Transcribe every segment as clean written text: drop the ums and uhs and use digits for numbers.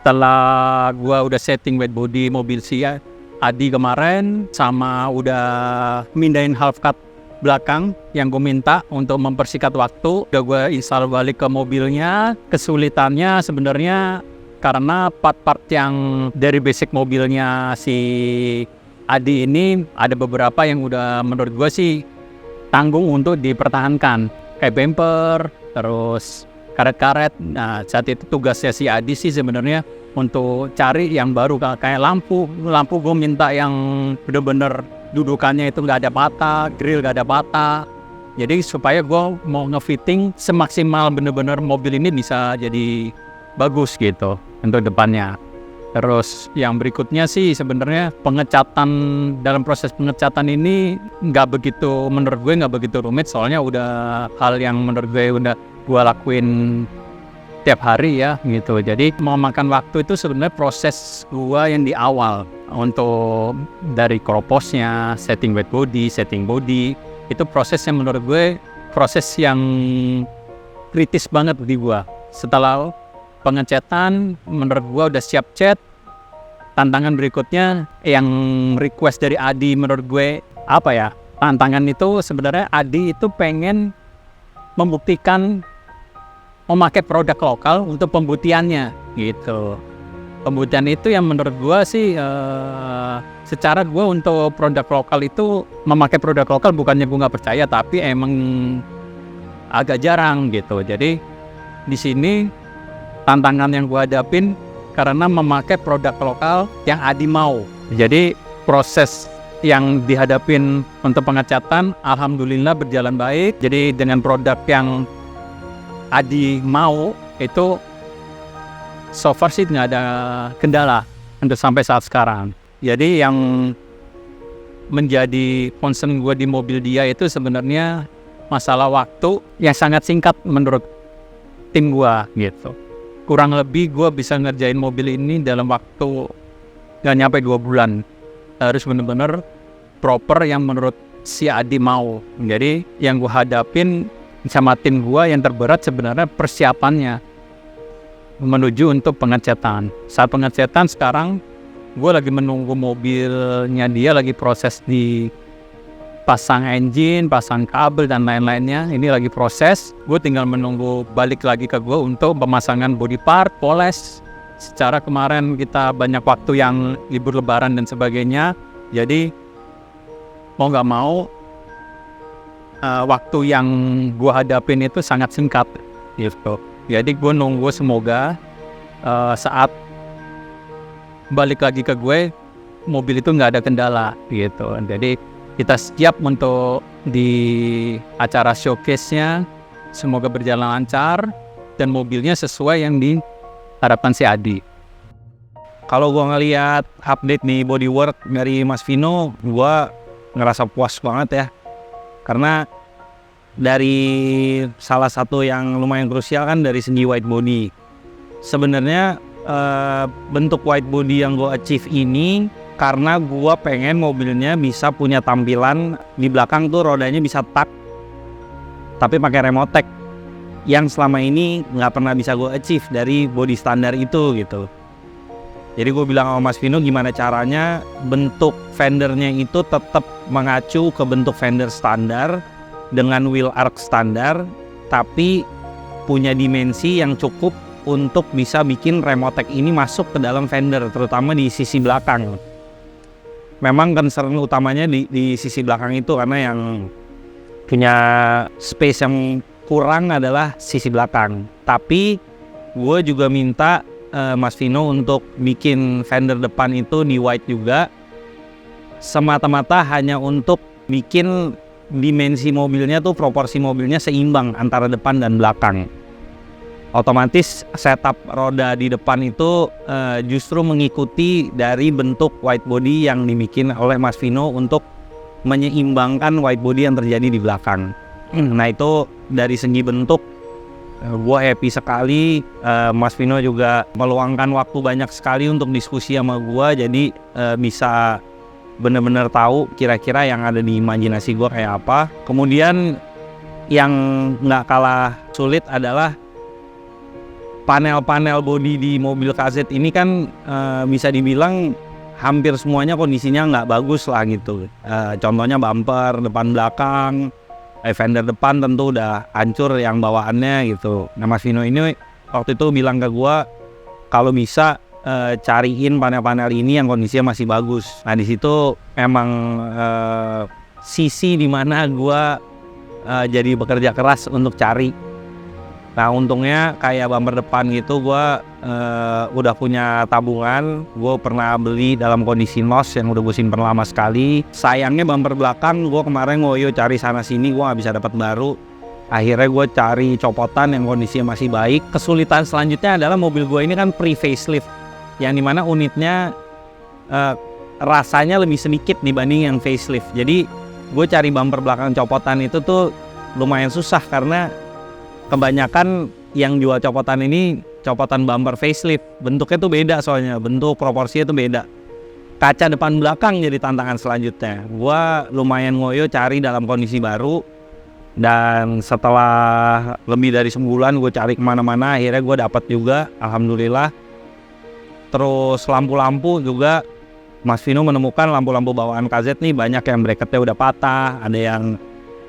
Setelah gua udah setting wide body mobil si Adi kemarin, sama udah mindahin half cut belakang yang gue minta untuk mempersingkat waktu, udah gue install balik ke mobilnya. Kesulitannya sebenarnya karena part-part yang dari basic mobilnya si Adi ini ada beberapa yang udah menurut gue sih tanggung untuk dipertahankan, kayak bumper, terus karet-karet. Nah, saat itu tugasnya si Adi sih sebenarnya untuk cari yang baru, kayak lampu gue minta yang bener-bener dudukannya itu nggak ada patah, grill nggak ada patah. Jadi supaya gue mau ngefitting semaksimal bener-bener mobil ini bisa jadi bagus gitu untuk depannya. Terus yang berikutnya sih sebenarnya pengecatan, dalam proses pengecatan ini menurut gue nggak begitu rumit, soalnya udah hal yang menurut gue udah gue lakuin tiap hari ya gitu. Jadi mau makan waktu itu sebenarnya proses gue yang di awal, untuk dari kroposnya, setting wet body, setting body, itu proses yang menurut gue proses yang kritis banget di gue. Setelah pengecatan menurut gua udah siap cat, tantangan berikutnya yang request dari Adi menurut gue apa ya, tantangan itu sebenarnya Adi itu pengen membuktikan memakai produk lokal untuk pembuktiannya gitu. Pembuktian itu yang menurut gua sih secara gua untuk produk lokal itu memakai produk lokal bukannya gua nggak percaya, tapi emang agak jarang gitu. Jadi di sini tantangan yang gue hadapin karena memakai produk lokal yang Adi mau. Jadi proses yang dihadapin untuk pengecatan alhamdulillah berjalan baik. Jadi dengan produk yang Adi mau itu so far sih nggak ada kendala untuk sampai saat sekarang. Jadi yang menjadi concern gue di mobil dia itu sebenarnya masalah waktu yang sangat singkat menurut tim gue gitu. Kurang lebih gue bisa ngerjain mobil ini dalam waktu gak nyampe 2 bulan. Harus bener-bener proper yang menurut si Adi mau. Jadi yang gue hadapin sama tim gue yang terberat sebenarnya persiapannya menuju untuk pengecatan. Saat pengecatan sekarang gue lagi menunggu mobilnya dia lagi proses di pasang engine, pasang kabel dan lain-lainnya. Ini lagi proses. Gue tinggal menunggu balik lagi ke gue untuk pemasangan body part, poles. Secara kemarin kita banyak waktu yang libur lebaran dan sebagainya. Jadi mau gak mau waktu yang gue hadapin itu sangat singkat gitu. Jadi gue nunggu semoga saat balik lagi ke gue mobil itu gak ada kendala gitu. Jadi kita siap untuk di acara showcase-nya, semoga berjalan lancar dan mobilnya sesuai yang diharapkan si Adi. Kalau gue ngelihat update nih bodywork dari Mas Vino, gue ngerasa puas banget ya. Karena dari salah satu yang lumayan krusial kan dari segi white body. Sebenarnya bentuk white body yang gue achieve ini karena gue pengen mobilnya bisa punya tampilan di belakang tuh rodanya bisa tak, tapi pakai remote yang selama ini nggak pernah bisa gue achieve dari body standar itu gitu. Jadi gue bilang sama Mas Vino gimana caranya bentuk fendernya itu tetap mengacu ke bentuk fender standar dengan wheel arc standar, tapi punya dimensi yang cukup untuk bisa bikin remote ini masuk ke dalam fender, terutama di sisi belakang. Memang concern utamanya di sisi belakang itu karena yang punya space yang kurang adalah sisi belakang. Tapi gue juga minta Mas Vino untuk bikin fender depan itu di white juga, semata-mata hanya untuk bikin dimensi mobilnya tuh, proporsi mobilnya seimbang antara depan dan belakang. Otomatis setup roda di depan itu justru mengikuti dari bentuk white body yang dibikin oleh Mas Vino untuk menyeimbangkan white body yang terjadi di belakang. Nah itu dari segi bentuk gue happy sekali. Mas Vino juga meluangkan waktu banyak sekali untuk diskusi sama gue, jadi bisa benar-benar tahu kira-kira yang ada di imajinasi gue kayak apa. Kemudian yang nggak kalah sulit adalah panel-panel bodi di mobil KZ ini kan bisa dibilang hampir semuanya kondisinya nggak bagus lah gitu. Contohnya bumper depan belakang, fender depan tentu udah hancur yang bawaannya gitu. Nah Mas Vino ini waktu itu bilang ke gua kalau bisa cariin panel-panel ini yang kondisinya masih bagus. Nah di situ emang sisi dimana gua jadi bekerja keras untuk cari. Nah untungnya kayak bumper depan gitu gue udah punya tabungan. Gue pernah beli dalam kondisi nos yang udah gue simpen lama sekali. Sayangnya bumper belakang gue kemarin ngoyo cari sana sini, gue gak bisa dapat baru. Akhirnya gue cari copotan yang kondisinya masih baik. Kesulitan selanjutnya adalah mobil gue ini kan pre-facelift, yang dimana unitnya rasanya lebih sedikit dibanding yang facelift. Jadi gue cari bumper belakang copotan itu tuh lumayan susah karena kebanyakan yang jual copotan ini copotan bumper facelift. Bentuknya tuh beda soalnya, bentuk proporsinya tuh beda. Kaca depan belakang jadi tantangan selanjutnya. Gua lumayan ngoyo cari dalam kondisi baru. Dan setelah lebih dari sebulan gue cari kemana-mana, akhirnya gue dapat juga, alhamdulillah. Terus lampu-lampu juga, Mas Vino menemukan lampu-lampu bawaan KZ nih banyak yang bracketnya udah patah, ada yang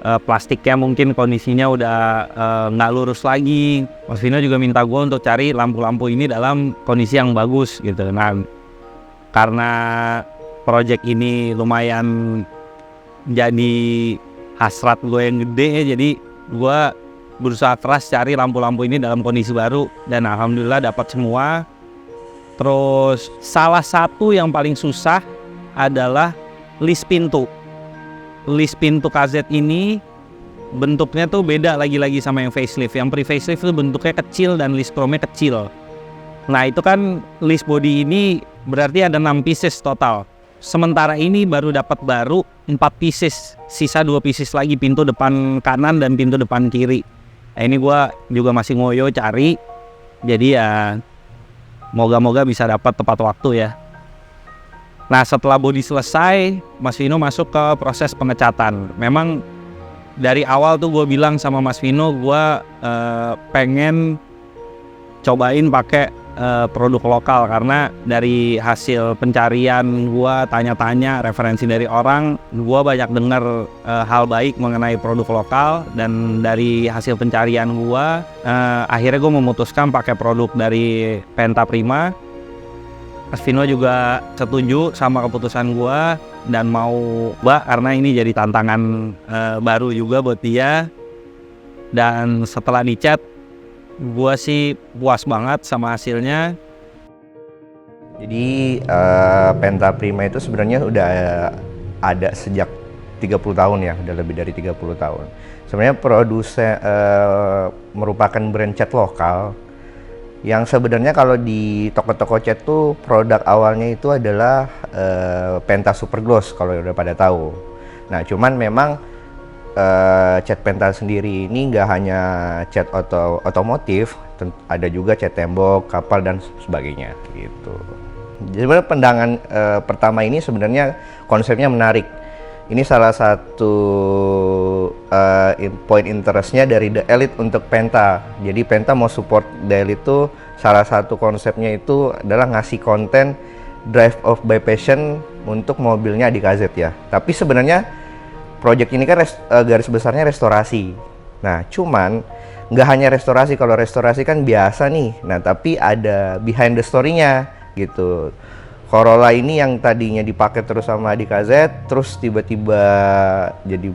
plastiknya mungkin kondisinya udah nggak lurus lagi. Mas Vino juga minta gue untuk cari lampu-lampu ini dalam kondisi yang bagus gitu. Nah karena project ini lumayan jadi hasrat gue yang gede, jadi gue berusaha keras cari lampu-lampu ini dalam kondisi baru dan alhamdulillah dapat semua. Terus salah satu yang paling susah adalah list pintu. List pintu KZ ini bentuknya tuh beda lagi-lagi sama yang facelift. Yang pre-facelift itu bentuknya kecil dan list chrome-nya kecil. Nah itu kan list body ini berarti ada 6 pieces total. Sementara ini baru dapat 4 pieces. Sisa 2 pieces lagi, pintu depan kanan dan pintu depan kiri. Nah ini gue juga masih ngoyo cari. Jadi ya moga-moga bisa dapat tepat waktu ya. Nah setelah bodi selesai, Mas Vino masuk ke proses pengecatan. Memang dari awal tuh gue bilang sama Mas Vino, gue pengen cobain pakai produk lokal. Karena dari hasil pencarian gue, tanya-tanya, referensi dari orang, gue banyak dengar hal baik mengenai produk lokal. Dan dari hasil pencarian gue, akhirnya gue memutuskan pakai produk dari Penta Prima. Mas Vino juga setuju sama keputusan gue dan mau karena ini jadi tantangan baru juga buat dia. Dan setelah dicat, gue sih puas banget sama hasilnya. Jadi Penta Prima itu sebenarnya udah ada sejak 30 tahun ya, udah lebih dari 30 tahun. Sebenarnya produsen merupakan brand cat lokal yang sebenarnya kalau di toko-toko cat tuh produk awalnya itu adalah Penta Super Gloss kalau udah pada tahu. Nah cuman memang cat Penta sendiri ini nggak hanya cat otomotif, ada juga cat tembok, kapal dan sebagainya gitu. Jadi sebenarnya pandangan pertama ini sebenarnya konsepnya menarik. Ini salah satu point interestnya dari The Elite untuk Penta. Jadi Penta mau support The Elite itu salah satu konsepnya itu adalah ngasih konten Drive of by Passion untuk mobilnya di KZ ya. Tapi sebenarnya project ini kan garis besarnya restorasi. Nah cuman nggak hanya restorasi, kalau restorasi kan biasa nih. Nah tapi ada behind the story-nya gitu. Corolla ini yang tadinya dipakai terus sama di KZ, terus tiba-tiba jadi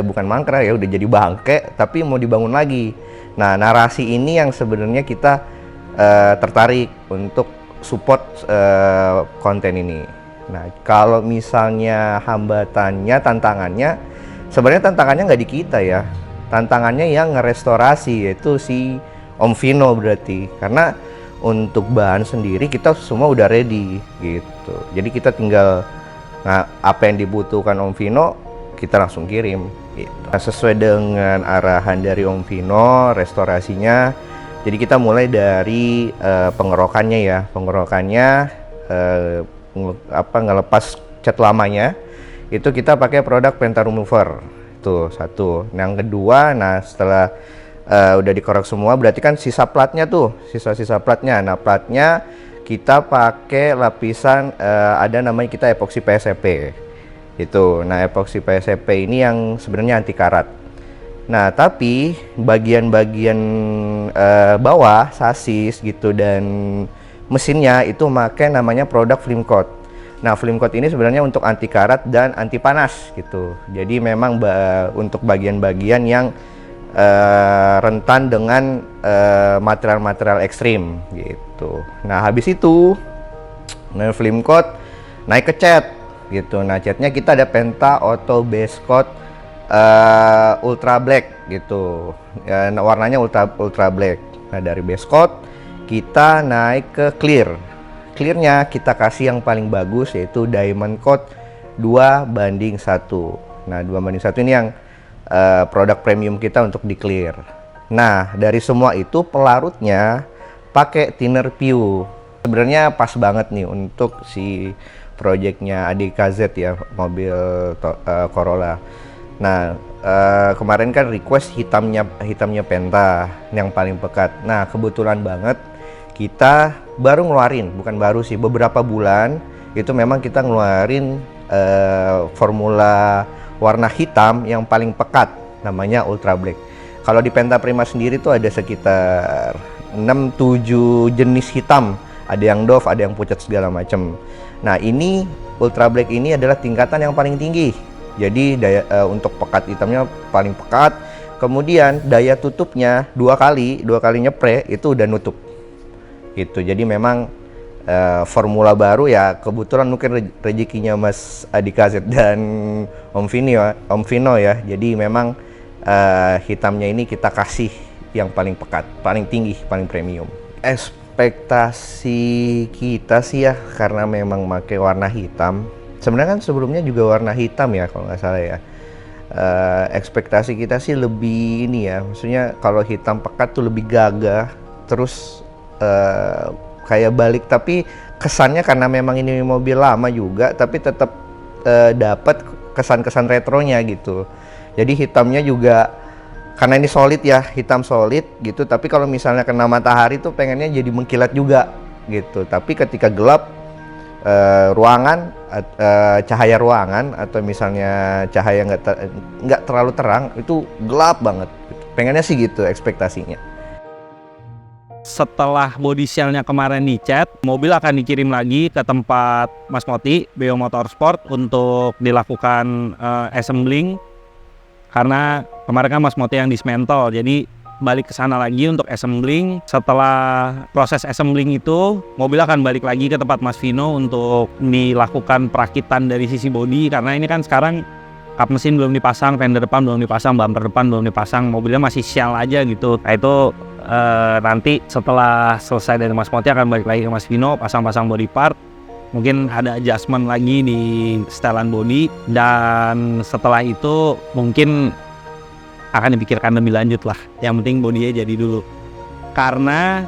bukan mangkrak ya, udah jadi bangke, tapi mau dibangun lagi. Nah, narasi ini yang sebenarnya kita tertarik untuk support konten ini. Nah, kalau misalnya hambatannya, tantangannya, sebenarnya tantangannya nggak di kita ya, tantangannya yang ngerestorasi, yaitu si Om Vino berarti, karena untuk bahan sendiri kita semua udah ready gitu. Jadi kita tinggal apa yang dibutuhkan Om Vino kita langsung kirim gitu. Nah, sesuai dengan arahan dari Om Vino restorasinya. Jadi kita mulai dari pengerokannya ya. Pengerokannya ngelepas cat lamanya. Itu kita pakai produk Penta Remover. Tuh satu. Yang kedua, nah setelah udah dikorek semua, berarti kan sisa platnya tuh, sisa-sisa platnya. Nah, platnya kita pakai lapisan ada namanya kita epoxy PSP. Itu. Nah, epoxy PSP ini yang sebenarnya anti karat. Nah, tapi bagian-bagian bawah, sasis gitu dan mesinnya itu pakai namanya produk film coat. Nah, film coat ini sebenarnya untuk anti karat dan anti panas gitu. Jadi memang untuk bagian-bagian yang rentan dengan material-material ekstrim gitu. Nah, habis itu film coat naik ke cat gitu. Nah, catnya kita ada Penta Auto Base Coat Ultra Black gitu. Ya, warnanya ultra black. Nah, dari base coat kita naik ke clear. Clearnya kita kasih yang paling bagus yaitu Diamond Coat 2:1. Nah, 2:1 ini yang produk premium kita untuk di clear. Nah, dari semua itu pelarutnya pakai thinner PU. Sebenarnya pas banget nih untuk si projectnya ADKZ ya, mobil Corolla. Nah, kemarin kan request hitamnya Penta yang paling pekat. Nah, kebetulan banget kita baru ngeluarin, bukan baru sih, beberapa bulan itu memang kita ngeluarin formula warna hitam yang paling pekat, namanya Ultra Black. Kalau di Penta Prima sendiri tuh ada sekitar 6-7 jenis hitam, ada yang doff, ada yang pucat segala macam. Nah, ini Ultra Black ini adalah tingkatan yang paling tinggi. Jadi untuk pekat hitamnya paling pekat. Kemudian daya tutupnya dua kali nyepre itu udah nutup. Gitu. Jadi memang formula baru ya, kebetulan mungkin rezekinya Mas ADKZ dan Om Vino ya. Jadi memang hitamnya ini kita kasih yang paling pekat, paling tinggi, paling premium. Ekspektasi kita sih ya, karena memang pakai warna hitam. Sebenarnya kan sebelumnya juga warna hitam ya kalau nggak salah ya. Ekspektasi kita sih lebih ini ya, maksudnya kalau hitam pekat tuh lebih gagah, terus kayak balik, tapi kesannya karena memang ini mobil lama juga, tapi tetap dapat kesan-kesan retronya gitu. Jadi hitamnya juga karena ini solid ya, hitam solid gitu, tapi kalau misalnya kena matahari tuh pengennya jadi mengkilat juga gitu. Tapi ketika gelap ruangan, cahaya ruangan atau misalnya cahaya nggak terlalu terang, itu gelap banget gitu. Pengennya sih gitu ekspektasinya. Setelah body shell-nya kemarin dicat, mobil akan dikirim lagi ke tempat Mas Moti, BO Motorsport, untuk dilakukan assembling. Karena kemarin kan Mas Moti yang dismantle, jadi balik ke sana lagi untuk assembling. Setelah proses assembling itu, mobil akan balik lagi ke tempat Mas Vino untuk dilakukan perakitan dari sisi bodi, karena ini kan sekarang kap mesin belum dipasang, fender depan belum dipasang, bumper depan belum dipasang, mobilnya masih shell aja gitu. Nah, itu nanti setelah selesai dari Mas Moti akan balik lagi ke Mas Vino, pasang-pasang body part. Mungkin ada adjustment lagi di setelan body, dan setelah itu mungkin akan dipikirkan lebih lanjut lah. Yang penting bodinya jadi dulu. Karena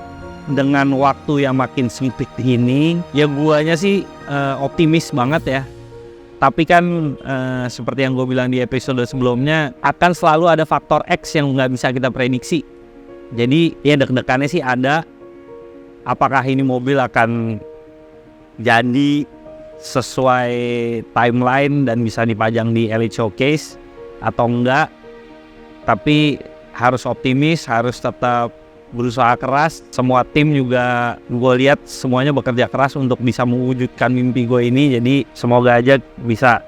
dengan waktu yang makin sempit ini, ya guanya sih optimis banget ya. Tapi kan seperti yang gue bilang di episode sebelumnya, akan selalu ada faktor X yang nggak bisa kita prediksi. Jadi ya deg-degannya sih ada. Apakah ini mobil akan jadi sesuai timeline dan bisa dipajang di Elite Showcase atau enggak. Tapi harus optimis, harus tetap berusaha keras. Semua tim juga gue lihat semuanya bekerja keras untuk bisa mewujudkan mimpi gue ini. Jadi semoga aja bisa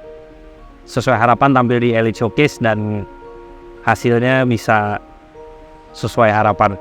sesuai harapan tampil di Elite Showcase dan hasilnya bisa sesuai harapan.